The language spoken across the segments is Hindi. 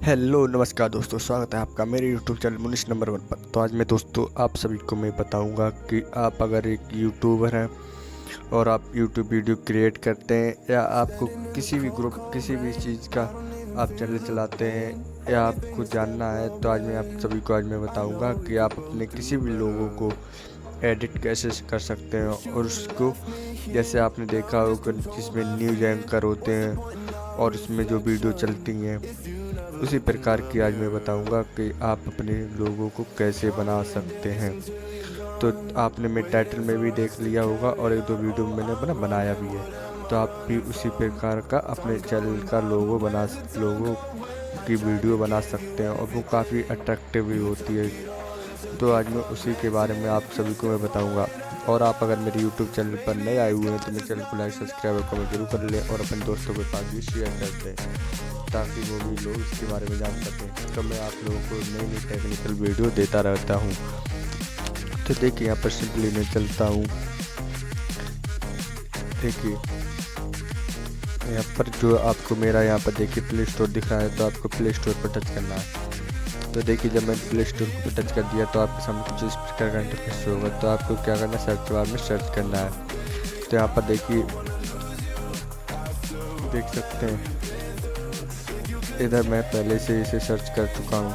हेलो नमस्कार दोस्तों, स्वागत है आपका मेरे यूट्यूब चैनल मुनीश नंबर 1 पर। तो आज मैं दोस्तों आप सभी को मैं बताऊंगा कि आप अगर एक यूट्यूबर हैं और आप यूट्यूब वीडियो क्रिएट करते हैं या आपको किसी भी ग्रुप किसी भी चीज़ का आप चैनल चलाते हैं या आपको जानना है, तो आज मैं आप सभी को बताऊंगा कि आप अपने किसी भी लोगों को एडिट कैसे कर सकते हैं। और उसको जैसे आपने देखा होगा जिसमें न्यूज़ एंकर होते हैं और उसमें जो वीडियो चलती हैं, उसी प्रकार की आज मैं बताऊंगा कि आप अपने लोगों को कैसे बना सकते हैं। तो आपने मेरे टाइटल में भी देख लिया होगा और एक दो वीडियो मैंने बनाया भी है। तो आप भी उसी प्रकार का अपने चैनल का लोगों की वीडियो बना सकते हैं और वो काफ़ी अट्रैक्टिव भी होती है। तो आज मैं उसी के बारे में आप सभी को मैं बताऊंगा। और आप अगर मेरे यूट्यूब चैनल पर नए आए हुए हैं तो मेरे चैनल को लाइक सब्सक्राइब और कमेंट जरूर कर लें और अपने दोस्तों के पास भी शेयर कर दें ताकि वो भी लोग इसके बारे में जान सकें। तो मैं आप लोगों को नई नई टेक्निकल वीडियो देता रहता हूँ। तो देखिए यहाँ पर सिंपली मैं चलता हूँ। देखिए यहाँ पर जो आपको मेरा यहाँ पर देखिए प्ले स्टोर दिख रहा है, तो आपको प्ले स्टोर पर टच करना है। तो देखिए जब मैंने प्ले स्टोर पर टच कर दिया तो आपके सामने कुछ इस प्रकार का इंटरफेस होगा। तो आपको क्या करना है, सर्च बार में सर्च करना है। तो यहाँ पर देखिए देख सकते हैं इधर मैं पहले से इसे सर्च कर चुका हूँ।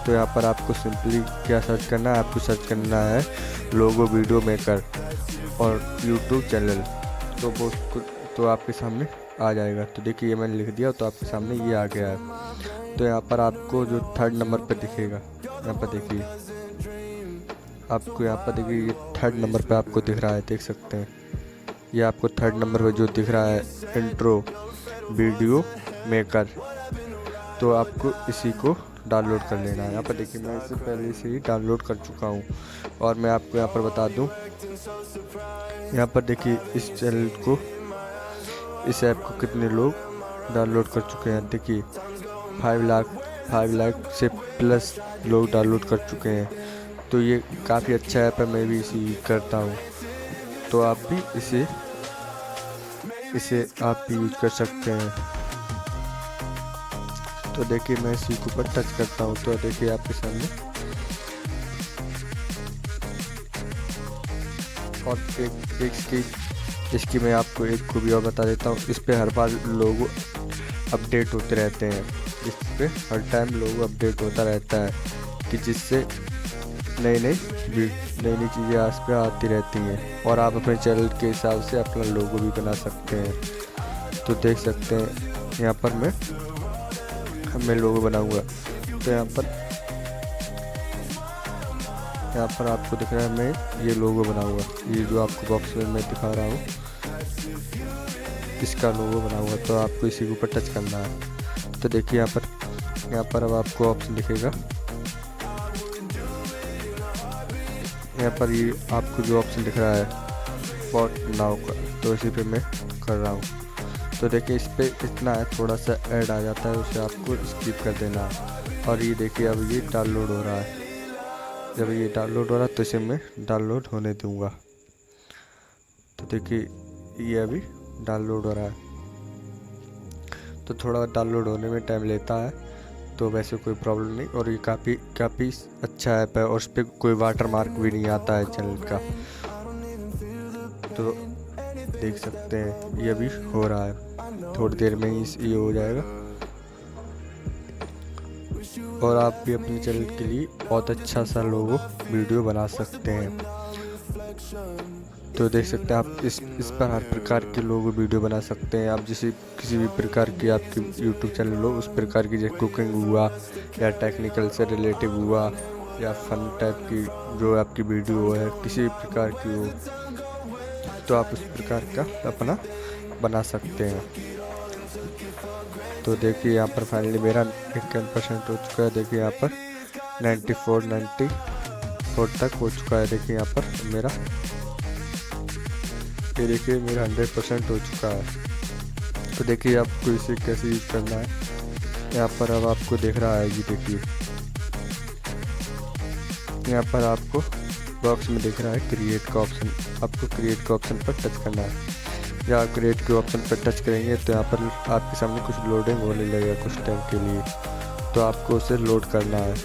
तो यहाँ पर आपको सिंपली क्या सर्च करना है, आपको सर्च करना है लोगो वीडियो मेकर और यूट्यूब चैनल। तो वो तो आपके सामने आ जाएगा। तो देखिए ये मैंने लिख दिया तो आपके सामने ये आ गया है। तो यहाँ पर आपको जो थर्ड नंबर पर दिखेगा, यहाँ पर देखिए आपको यहाँ पर देखिए ये थर्ड नंबर पर आपको दिख रहा है, देख सकते हैं ये आपको थर्ड नंबर पर जो दिख रहा है इंट्रो वीडियो मेकर। तो आपको इसी को डाउनलोड कर लेना है। यहाँ पर देखिए मैं इसे पहले से ही डाउनलोड कर चुका हूँ और मैं आपको यहाँ पर बता दूँ, यहाँ पर देखिए इस चैनल को इस ऐप को कितने लोग डाउनलोड कर चुके हैं। देखिए 5 लाख से प्लस लोग डाउनलोड कर चुके हैं। तो ये काफ़ी अच्छा ऐप है, मैं भी इसे यूज करता हूँ। तो आप भी इसे आप भी यूज कर सकते हैं। तो देखिए मैं इसी के ऊपर टच करता हूँ तो देखिए आपके सामने और इसकी मैं आपको एक खूबी और बता देता हूँ। इस पे हर बार लोग अपडेट होते रहते हैं, इस पे हर टाइम लोग अपडेट होता रहता है कि जिससे नई नई चीज़ें आस पे आती रहती हैं और आप अपने चैनल के हिसाब से अपना लोगो भी बना सकते हैं। तो देख सकते हैं यहाँ पर मैं लोगो बनाऊंगा। तो यहाँ पर आपको दिख रहा है मैं ये लोगो बनाऊंगा। ये जो आपको बॉक्स में मैं दिखा रहा हूँ इसका लोगो बनाऊंगा। तो आपको इसी के ऊपर टच करना है। तो देखिए यहाँ पर अब आपको ऑप्शन दिखेगा, यहाँ पर ये आपको जो ऑप्शन दिख रहा है बॉट नाउ का, तो इसी पे मैं कर रहा हूँ। तो देखिए इस पे इतना है, थोड़ा सा ऐड आ जाता है, उसे आपको स्किप कर देना है। और ये देखिए अब ये डाउनलोड हो रहा है। जब ये डाउनलोड हो रहा है तो इसे मैं डाउनलोड होने दूंगा। तो देखिए ये अभी डाउनलोड हो रहा है। तो थोड़ा डाउनलोड होने में टाइम लेता है, तो वैसे कोई प्रॉब्लम नहीं। और ये काफ़ी अच्छा ऐप है और उस पर कोई वाटर मार्क भी नहीं आता है चैनल का। तो देख सकते हैं ये अभी हो रहा है, थोड़ी देर में ही ये हो जाएगा। और आप भी अपने चैनल के लिए बहुत अच्छा सा लोगो वीडियो बना सकते हैं। तो देख सकते हैं आप इस पर हर प्रकार के लोगो वीडियो बना सकते हैं। आप जैसे किसी भी प्रकार की आपकी यूट्यूब चैनल हो उस प्रकार की, जैसे कुकिंग हुआ या टेक्निकल से रिलेटिव हुआ या फन टाइप की जो आपकी वीडियो है किसी भी प्रकार की हो, तो आप उस प्रकार का अपना बना सकते हैं। तो देखिए यहाँ पर फाइनली मेरा 51% हो चुका है। देखिए यहाँ पर 94 तक हो चुका है। देखिए यहाँ पर मेरा ये देखिए मेरा 100% हो चुका है। तो देखिए आपको इसे कैसे यूज करना है, यहाँ पर अब आपको दिख रहा है। ये देखिए यहाँ पर आपको बॉक्स में दिख रहा है क्रिएट का ऑप्शन, आपको क्रिएट के ऑप्शन पर टच करना है। या क्रिएट के ऑप्शन पर टच करेंगे तो यहाँ पर आपके सामने कुछ लोडिंग होने लगेगा कुछ टाइम के लिए। तो आपको उसे लोड करना है।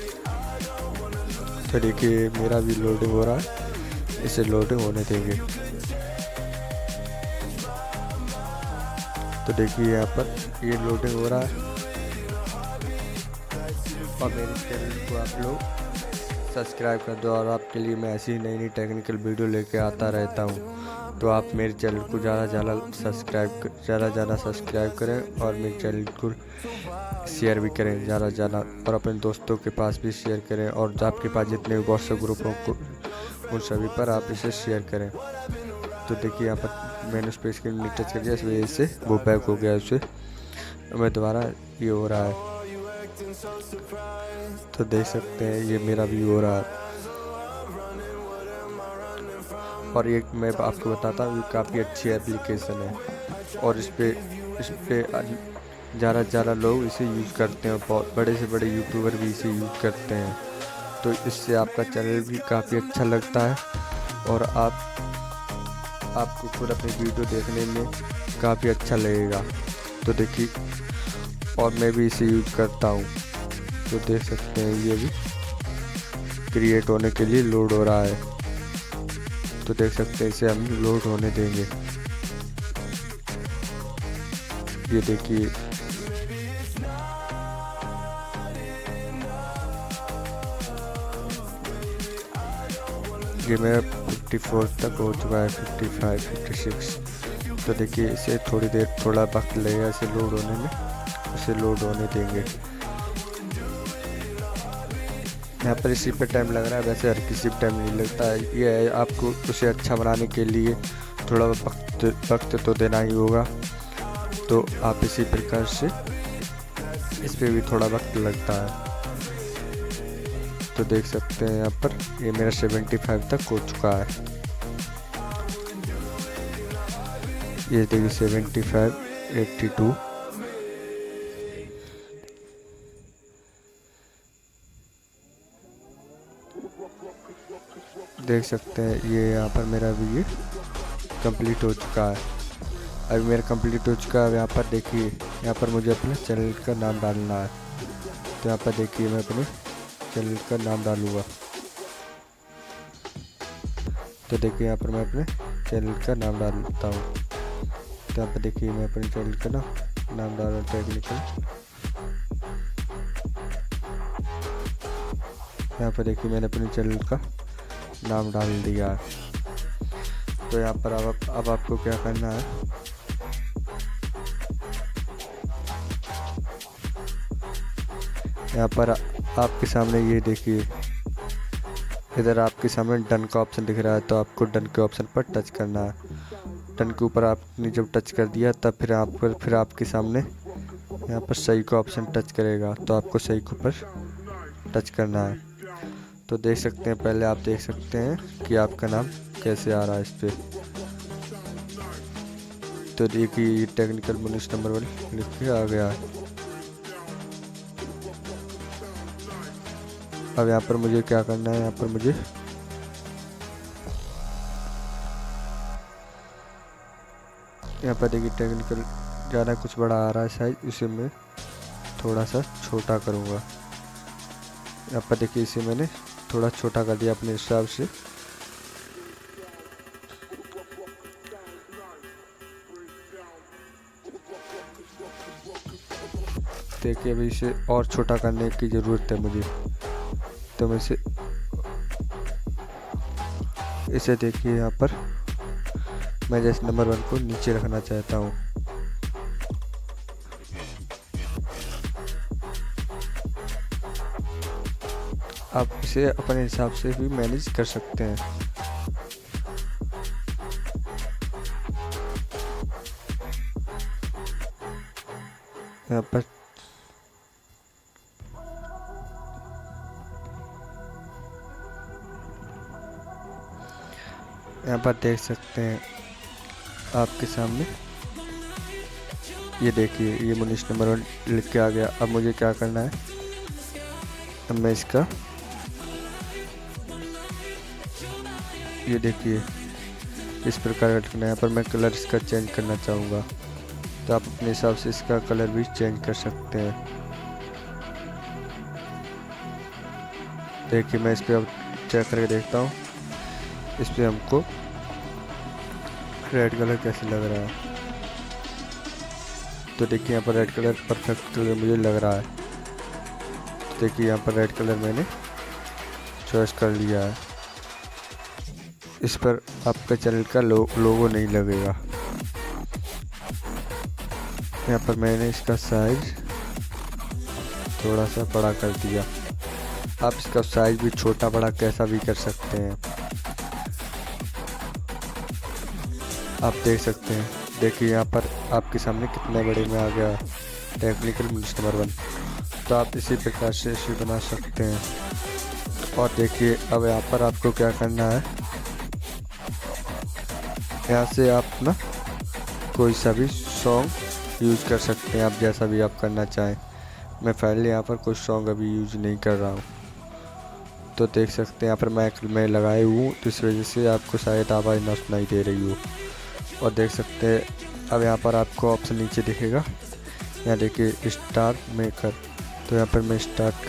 तो देखिए मेरा भी लोडिंग हो रहा है, इसे लोडिंग होने देंगे। तो देखिए यहाँ पर ये लोडिंग हो रहा है और मेरे चैनल को आप लोग सब्सक्राइब कर दो और आपके लिए मैं ऐसी नई नई टेक्निकल वीडियो लेके आता रहता हूँ। तो आप मेरे चैनल को ज़्यादा ज़्यादा सब्सक्राइब करें और मेरे चैनल को शेयर भी करें ज़्यादा और अपने दोस्तों के पास भी शेयर करें और आपके पास जितने भी व्हाट्सएप ग्रुपों को उन सभी पर आप इसे शेयर करें। तो देखिए यहाँ पर मैंने उस पर स्क्रीन नहीं टच कर दिया, इस वजह से वो बैक हो गया उसे। मैं दोबारा ये हो रहा है, तो देख सकते हैं ये मेरा भी हो रहा है। और ये मैं आपको बताता हूँ काफ़ी अच्छी एप्लीकेशन है और इस पे ज़्यादा लोग इसे यूज़ करते हैं। बहुत बड़े से बड़े यूट्यूबर भी इसे यूज़ करते हैं। तो इससे आपका चैनल भी काफ़ी अच्छा लगता है और आपको खुद अपनी वीडियो देखने में काफ़ी अच्छा लगेगा। तो देखिए और मैं भी इसे यूज़ करता हूँ। तो देख सकते हैं ये भी क्रिएट होने के लिए लोड हो रहा है। तो देख सकते हैं इसे हम लोड होने देंगे। ये देखिए ये मेरा 54 तक हो चुका है, 55, 56। तो देखिए इसे थोड़ा वक्त लगेगा इसे लोड होने में, इसे लोड होने देंगे। यहाँ पर इसी पे टाइम लग रहा है, वैसे हर किसी पे टाइम नहीं लगता है। ये है आपको उसे अच्छा बनाने के लिए थोड़ा वक्त तो देना ही होगा। तो आप इसी प्रकार से इस पे भी थोड़ा वक्त लगता है। तो देख सकते हैं यहाँ पर ये मेरा 75 तक हो चुका है। ये देखिए 75, 82। देख सकते हैं ये यहाँ पर मेरा भी ये कंप्लीट हो चुका है। अभी मेरा कंप्लीट हो चुका है। यहाँ पर देखिए यहाँ पर मुझे अपने चैनल का नाम डालना है। तो यहाँ पर देखिए मैं अपने चैनल का नाम डालूँगा। तो देखिए यहाँ पर मैं अपने चैनल का नाम डालता हूँ। तो यहाँ पर देखिए मैं अपने चैनल का नाम डाल रहा हूँ टेक्निकल। यहाँ पर देखिए मैंने अपने चैनल का नाम डाल दिया है। तो यहाँ पर अब आपको क्या करना है, यहाँ पर आपके सामने ये देखिए इधर आपके सामने डन का ऑप्शन दिख रहा है। तो आपको डन के ऑप्शन पर टच करना है। डन के ऊपर आपने जब टच कर दिया तब फिर आपके सामने यहाँ पर सही का ऑप्शन टच करेगा। तो आपको सही के ऊपर टच करना है। तो देख सकते हैं पहले आप देख सकते हैं कि आपका नाम कैसे आ रहा है इस पर। तो देखिए ये टेक्निकल मुनीश नंबर 1 लिख के आ गया है। अब यहाँ पर मुझे क्या करना है, यहाँ पर मुझे यहाँ पर देखिए टेक्निकल ज़्यादा कुछ बड़ा आ रहा है साइज, इसे मैं थोड़ा सा छोटा करूँगा। यहाँ पर देखिए इसे मैंने थोड़ा छोटा कर दिया अपने हिसाब से। देखिए अभी इसे और छोटा करने की ज़रूरत है मुझे। तो मैं इसे देखिए यहाँ पर मैं जैसे नंबर 1 को नीचे रखना चाहता हूँ। आप इसे अपने हिसाब से भी मैनेज कर सकते हैं। यहाँ पर देख सकते हैं आपके सामने ये देखिए ये मुनीश नंबर 1 लिख के आ गया। अब मुझे क्या करना है, अब मैं इसका ये देखिए इस प्रकार का रखना है। यहाँ पर मैं कलर इसका चेंज करना चाहूँगा। तो आप अपने हिसाब से इसका कलर भी चेंज कर सकते हैं। देखिए मैं इस पर अब चेक करके देखता हूँ इस पर हमको रेड कलर कैसे लग रहा है। तो देखिए यहाँ पर रेड कलर परफेक्ट कलर मुझे लग रहा है। तो देखिए यहाँ पर रेड कलर मैंने चॉइस कर लिया है। इस पर आपका चैनल का लोगो नहीं लगेगा। यहाँ पर मैंने इसका साइज थोड़ा सा बड़ा कर दिया। आप इसका साइज भी छोटा बड़ा कैसा भी कर सकते हैं। आप देख सकते हैं, देखिए यहाँ पर आपके सामने कितने बड़े में आ गया टेक्निकल मुनीश नंबर 1। तो आप इसी प्रकार से इसे बना सकते हैं। और देखिए अब यहाँ पर आपको क्या करना है, यहाँ से आप ना कोई सा भी सॉन्ग यूज़ कर सकते हैं, आप जैसा भी आप करना चाहें। मैं फाइनली यहाँ पर कोई सॉन्ग अभी यूज़ नहीं कर रहा हूँ। तो देख सकते हैं यहाँ पर मैं लगाए हूँ, तो इस वजह से आपको शायद आवाज़ ना सुनाई दे रही हो। और देख सकते हैं अब यहाँ पर आपको ऑप्शन नीचे दिखेगा, यहाँ देखिए स्टार्ट मेकर। तो यहाँ पर मैं स्टार्ट